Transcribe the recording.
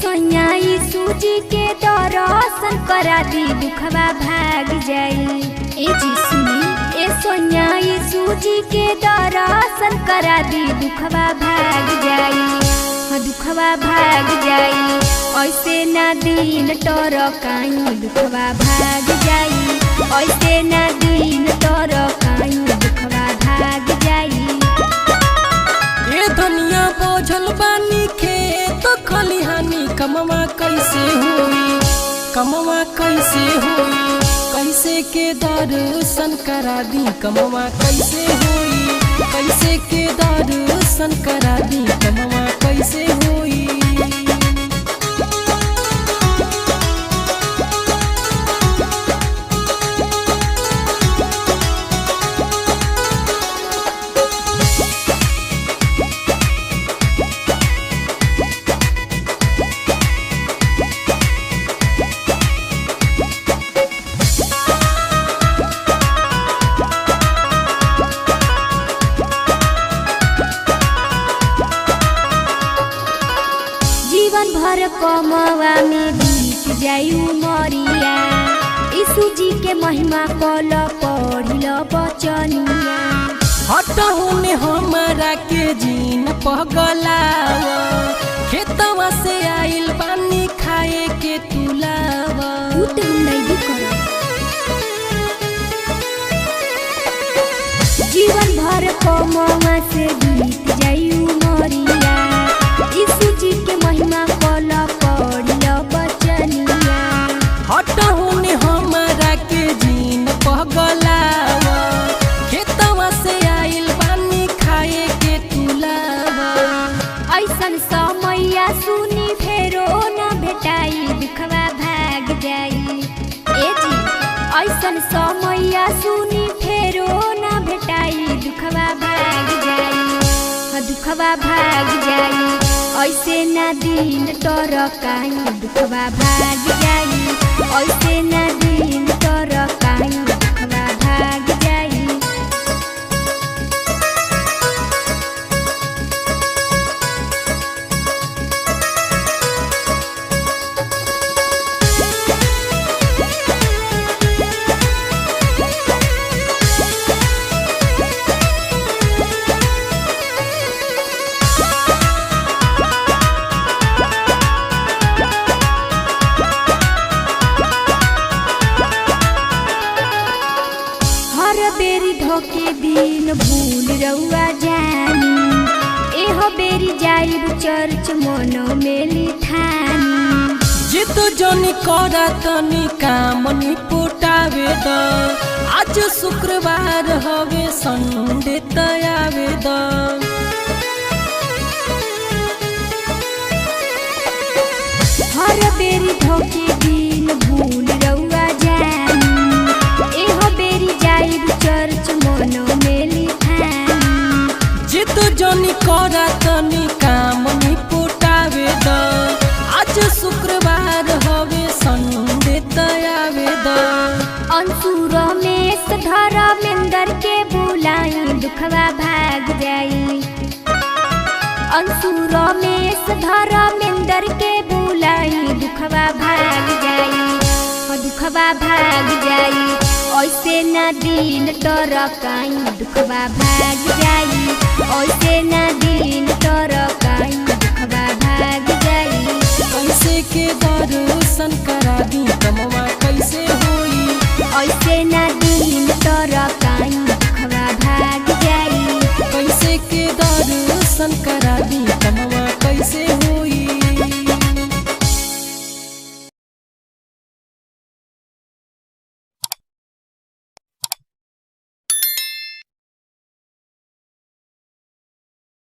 सोनियाई सूजी के दर्शन करा दी दुखवा भाग जाई। ए जी सुनी ए सोनियाई सूजी के दर्शन करा दी दुखवा भाग जाई। दुखवा भाग जाई ऐसे ना दिन टरकाई दुखवा भाग जाई। ऐसे ना दिन टरकाई दुखवा भाग जाई। ए दुनिया बोझल बानी खेत खलिहानी कमवा कैसे होई कमवा कैसे होई कैसे के दर्शन करा दी कमवा कैसे होई कैसे के दर्शन करा दी कमवा कैसे होई। जीवन भर कमवा में बीत जाई उमरिया। यीशु जी के महिमा कल पढ़िल बचनिया। हट होने हमारा के जीन पगलावा खेतवा से आइल पानी खाए के तुलावा। जीवन भर कमवा से बीत जाई उमरिया। यीशु जी के महिमा कल पढ़िल बचनिया। हट होने हमारा के जीन पगलावा खेतवा से आइल पानी खाए के तुलावा। ऐसन समैया सुनी फेरो न भेटाई दुखवा भाग जाई। ए जी ऐसन समैया सुनी फेरो न भेटाई दुखवा भाग जाई। दुखवा भाग जाई ऐसे ना दिन टरकाई दुखवा भाग जाई। ऐसे ना दिन टरकाई दुखवा भाग जाई। हर बेरी धोके दिन भूल रउआ जानी। एह बेरी जाइब चर्च मनो मेली ठानी। जिद जनी करा तनी काम निपुटावे द आज शुक्रवार हवे संडे तयावे द। हर बेरी धोके दिन भूल रउआ जानी। एह बेरी जाइब चर्च मनो मेली ठानी। जिद जनी करा तनी काम निपुटावे द आज शुक्रवार हवे संडे तयावे द। अंसुर में धर्मेंद्र के बुलाई दुखवा भाग जाई। अंसुर में धर्मेंद्र के बुलाई दुखवा भाग जाई। दुखवा भाग जाई ऐसे ना दिन टरकाई दुखवा भाग जाई। ऐसे ना दिन टरकाई दुखवा भाग जाई। कैसे के दर्शन करा दी कमवा कैसे होई ऐसे ना दिन टरकाई दुखवा भाग जाई। कैसे के दर्शन करा दी।